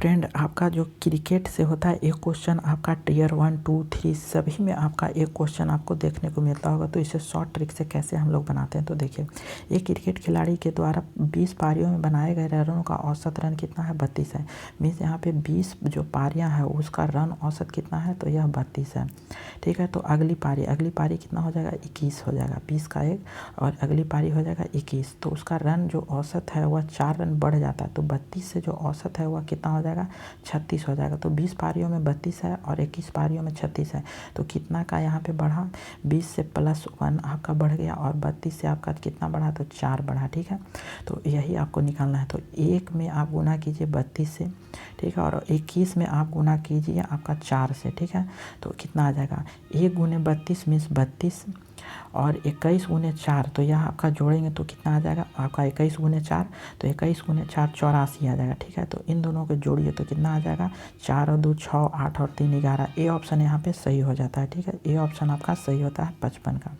Friend आपका जो cricket से होता है एक क्वेश्चन आपका टीयर 1, 2, 3 सभी में आपका एक क्वेश्चन आपको देखने को मिलता होगा। तो इसे शॉर्ट ट्रिक से कैसे हम लोग बनाते हैं तो देखिए, एक क्रिकेट खिलाड़ी के द्वारा 20 पारियों में बनाए गए रनों का औसत रन कितना है 32 है। मीन्स यहाँ पे 20 जो पारियाँ हैं उसका रन औसत कितना है तो यह 32 है। ठीक है, तो अगली पारी कितना हो जाएगा 21 हो जाएगा, 20 का एक और अगली पारी हो जाएगा 21। तो उसका रन जो औसत है वह 4 रन बढ़ जाता है। तो 32 से जो औसत है वह कितना हो जाएगा 36 हो जाएगा। तो 20 पारियों में 32 है और 21 पारियों में 36 है। तो कितना का यहाँ पे बढ़ा 20 से +1 आपका बढ़ गया और 32 से आपका कितना बढ़ा तो 4 बढ़ा। ठीक है, तो यही आपको निकालना है। तो 1 में आप गुना कीजिए 32 से, ठीक है, और 21 में आप गुना कीजिए आपका 4 से। ठीक है, तो कितना आ जाएगा 1 गुने 32 मीन्स 32 और 21 गुने 4 तो यह आपका जोड़ेंगे तो कितना आ जाएगा आपका 21 गुने 4 तो 21 गुने 4 84 आ जाएगा। ठीक है, तो इन दोनों को जोड़िए तो कितना आ जाएगा 4 और 2 6 8 और 3 11। ए ऑप्शन यहाँ पे सही हो जाता है। ठीक है, ए ऑप्शन आपका सही होता है 55 का।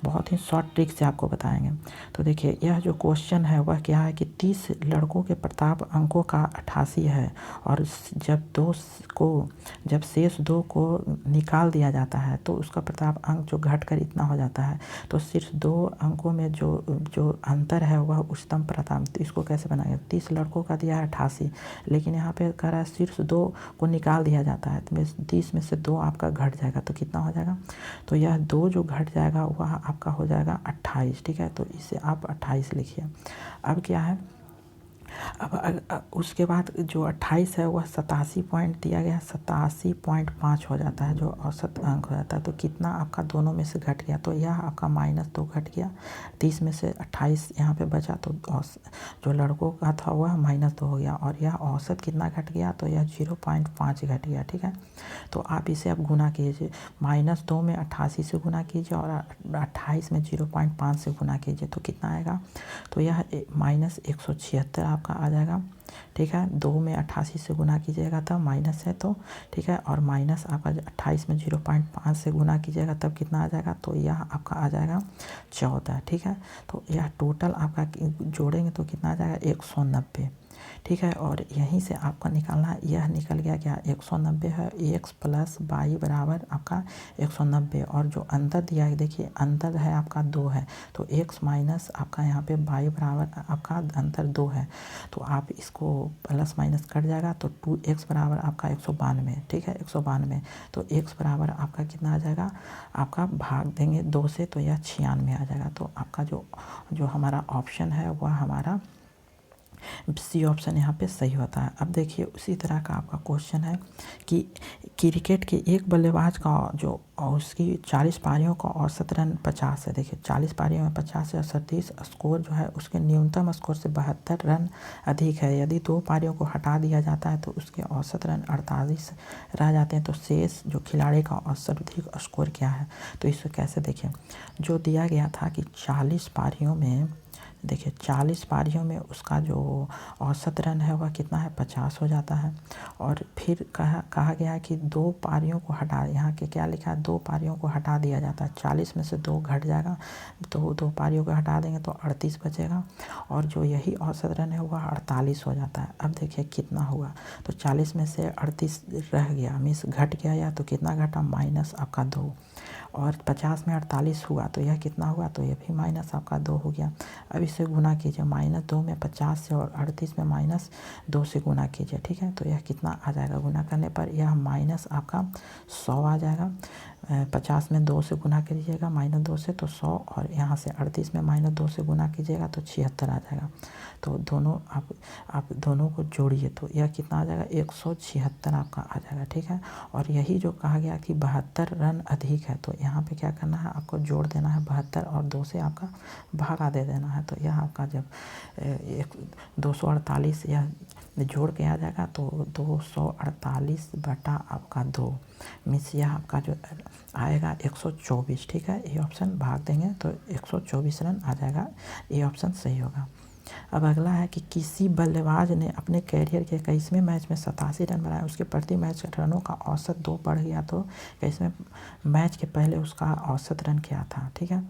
बहुत ही शॉर्ट ट्रिक से आपको बताएंगे। तो देखिए, यह जो क्वेश्चन है वह क्या है कि 30 लड़कों के प्रताप अंकों का 88 है और जब शेष 2 को निकाल दिया जाता है तो उसका प्रताप अंक जो घटकर इतना हो जाता है। तो सिर्फ 2 अंकों में जो अंतर है वह उच्चतम प्रताप। तो इसको कैसे बनाएंगे, 30 लड़कों का दिया है 88, लेकिन यहाँ पे कह रहा है सिर्फ 2 को निकाल दिया जाता है। तो 30 में से 2 आपका घट जाएगा तो कितना हो जाएगा, तो यह 2 जो घट जाएगा वह आपका हो जाएगा 28। ठीक है, तो इसे आप 28 लिखिए। अब क्या है, अब उसके बाद जो 28 है वह 87 पॉइंट दिया गया, 87.5 हो जाता है जो औसत अंक हो जाता है। तो कितना आपका दोनों में से घट गया, तो यह आपका -2 घट गया। 30 में से 28 यहाँ पे बचा तो जो लड़कों का था वह -2 हो गया और यह औसत कितना घट गया तो यह 0.5 घट गया। ठीक है, तो आप इसे अब गुना कीजिए, -2 में 88 से गुना कीजिए और 28 में 0.5 से गुना कीजिए तो कितना आएगा, तो यह -176 आपका आ जाएगा। ठीक है, 2 में 88 से गुना कीजिएगा तब माइनस है तो ठीक है, और माइनस आपका 28 में 0.5 से गुना कीजिएगा तब कितना आ जाएगा, तो यह आपका आ जाएगा 14। ठीक है, तो यह टोटल आपका जोड़ेंगे तो कितना आ जाएगा 190। ठीक है, और यहीं से आपका निकालना है, यह निकल गया क्या 190 है, x + y बराबर आपका 190 और जो अंतर दिया है देखिए अंतर है आपका 2 है तो x माइनस आपका यहाँ पे y बराबर आपका अंतर 2 है। तो आप इसको प्लस माइनस कट जाएगा तो 2x बराबर आपका 192। ठीक है, 192 तो x बराबर आपका कितना आ जाएगा, आपका भाग देंगे 2 से तो यह 96 आ जाएगा। तो आपका जो हमारा ऑप्शन है वह हमारा सी ऑप्शन यहाँ पे सही होता है। अब देखिए, उसी तरह का आपका क्वेश्चन है कि क्रिकेट के एक बल्लेबाज का जो उसकी 40 पारियों का औसत रन 50 है। देखिए 40 पारियों में 50 या 37 स्कोर जो है उसके न्यूनतम स्कोर से 72 रन अधिक है। यदि 2 पारियों को हटा दिया जाता है तो उसके औसत रन 48 रह जाते हैं। तो शेष जो खिलाड़ी का औसत अधिक स्कोर क्या है, तो इसे कैसे देखिए, जो दिया गया था कि 40 पारियों में, देखिए 40 पारियों में उसका जो औसत रन है वह कितना है 50 हो जाता है। और फिर कहा गया है कि 2 पारियों को हटा, यहाँ के क्या लिखा है 2 पारियों को हटा दिया जाता है। 40 में से 2 घट जाएगा तो 2 पारियों को हटा देंगे तो 38 बचेगा और जो यही औसत रन है वह 48 हो जाता है। अब देखिए कितना हुआ, तो 40 में से 38 रह गया मीन्स घट गया, या तो कितना घटा माइनस आपका 2 और 50 में 48 हुआ तो यह कितना हुआ, तो यह भी माइनस आपका 2 हो गया। अब इसे गुना कीजिए, -2 में 50 से और 38 में -2 से गुना कीजिए। ठीक है, तो यह कितना आ जाएगा, गुना करने पर यह माइनस आपका 100 आ जाएगा। 50 में 2 से गुना कीजिएगा -2 से तो 100 और यहाँ से 38 में -2 से गुना कीजिएगा तो 76 आ जाएगा। तो दोनों आप दोनों को जोड़िए तो यह कितना आ जाएगा 176 आपका आ जाएगा। ठीक है, और यही जो कहा गया कि 72 रन अधिक है तो यहाँ पे क्या करना है, आपको जोड़ देना है 72 और 2 से आपका भागा दे देना है। तो यह आपका जब 248 यह जोड़ के आ जाएगा तो 248 बटा आपका 2 मीन्स यह आपका जो आएगा 124। ठीक है, ये ऑप्शन भाग देंगे तो 124 रन आ जाएगा, ये ऑप्शन सही होगा। अब अगला है कि किसी बल्लेबाज ने अपने कैरियर के 21वें मैच में 87 रन बनाए, उसके प्रति मैच रनों का औसत 2 बढ़ गया तो 21वें मैच के पहले उसका औसत रन क्या था। ठीक है,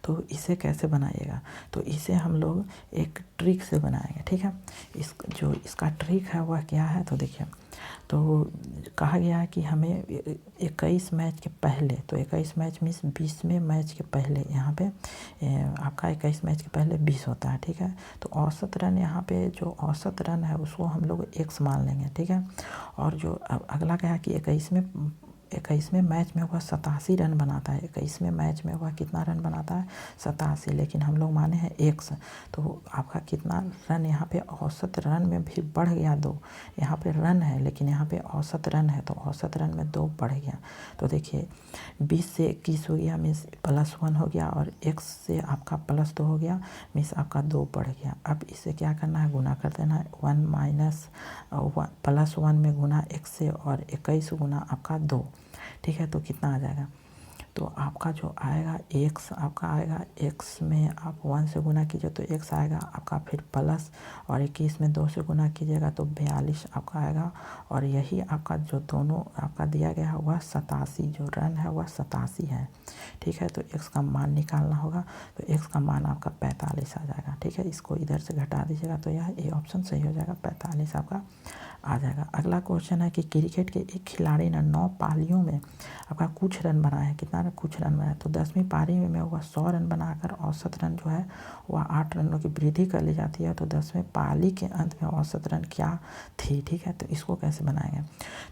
तो इसे कैसे बनाइएगा, तो इसे हम लोग एक ट्रिक से बनाएंगे, ठीक है। इसका ट्रिक है वह क्या है, तो देखिए, तो कहा गया है कि हमें 21 मैच के पहले, तो 21 मैच मीन्स 20वें मैच के पहले यहाँ पे आपका 21 मैच के पहले 20 होता है, ठीक है। तो औसत रन यहाँ पे जो औसत रन है उसको हम लोग x मान लेंगे, ठीक है। और जो अगला क्या है कि 21वें मैच में वह 87 रन बनाता है, 21वें मैच में वह कितना रन बनाता है 87, लेकिन हम लोग माने हैं x, तो आपका कितना रन यहाँ पे औसत रन में भी बढ़ गया 2, यहाँ पे रन है लेकिन यहाँ पे औसत रन है, तो औसत रन में 2 बढ़ गया। तो देखिए 20 से 21 हो गया मीन्स +1 हो गया, और x से आपका +2 हो गया मीन्स आपका 2 बढ़ गया। अब इसे क्या करना है, गुना कर देना है, 1 माइनस +1 में गुना x से, और 21 गुना आपका 2, ठीक है। तो कितना आ जाएगा, तो आपका जो आएगा x आपका आएगा, x में आप 1 से गुना कीजिए तो x आएगा आपका, फिर प्लस, और 21 में 2 से गुना कीजिएगा तो 42 आपका आएगा। और यही आपका जो दोनों आपका दिया गया है वह 87, जो रन है वह 87 है, ठीक है। तो x का मान निकालना होगा, तो x का मान आपका 45 आ जाएगा, ठीक है। इसको इधर से घटा दीजिएगा तो यह ए ऑप्शन सही हो जाएगा, 45 आपका आ जाएगा। अगला क्वेश्चन है कि क्रिकेट के एक खिलाड़ी ने 9 पारियों में आपका कुछ रन बनाए हैं, कितना कुछ रन बनाए, तो 10वीं पारी में वह 100 रन बनाकर औसत रन जो है वह 8 रनों की वृद्धि कर ली जाती है। तो 10वें पारी के अंत में औसत रन क्या थी, ठीक है। तो इसको कैसे बनाएंगे,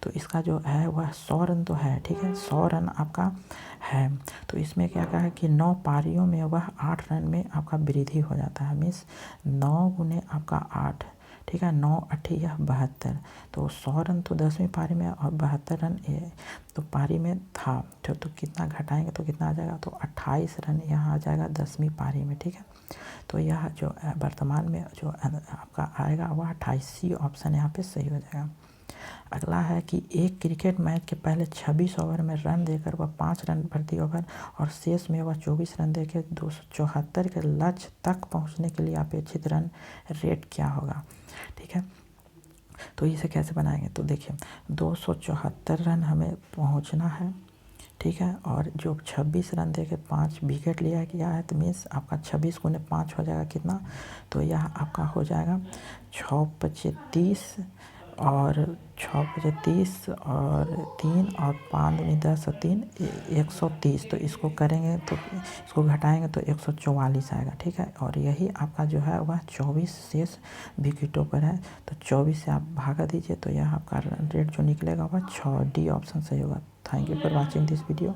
तो इसका जो है वह 100 रन तो है, ठीक है, 100 रन आपका है। तो इसमें क्या कहा है कि 9 पारियों में वह 8 रन में आपका वृद्धि हो जाता है, मीन्स 9 गुने आपका 8, ठीक है, 9 8 यह 72, तो 100 रन तो 10वीं पारी में और 72 रन तो पारी में था, तो कितना घटाएंगे तो कितना आ जाएगा, तो 28 रन यहाँ आ जाएगा 10वीं पारी में, ठीक है। तो यह जो वर्तमान में जो आपका आएगा वह 28 ऑप्शन यहाँ पे सही हो जाएगा। अगला है कि एक क्रिकेट मैच के पहले 26 ओवर में रन देकर वह 5 रन प्रति ओवर और शेष में वह 24 रन देकर 274 के लक्ष्य तक पहुंचने के लिए अपेक्षित रन रेट क्या होगा, ठीक है। तो इसे कैसे बनाएंगे, तो देखिए 274 रन हमें पहुंचना है, ठीक है। और जो 26 रन देके 5 विकेट लिया गया है, तो मीन्स आपका 26 गुने 5 हो जाएगा कितना, तो यह आपका हो जाएगा 6 5 30, और 6 5 30 और 3 और 5 दूनी 10 और 3 130, तो इसको करेंगे तो इसको घटाएंगे तो 144 आएगा, ठीक है। और यही आपका जो है वह 24 शेष विकेटों पर है, तो 24 से आप भागा दीजिए तो यह आपका रन रेट जो निकलेगा वह 6, डी ऑप्शन सही होगा। Thank you for watching this video.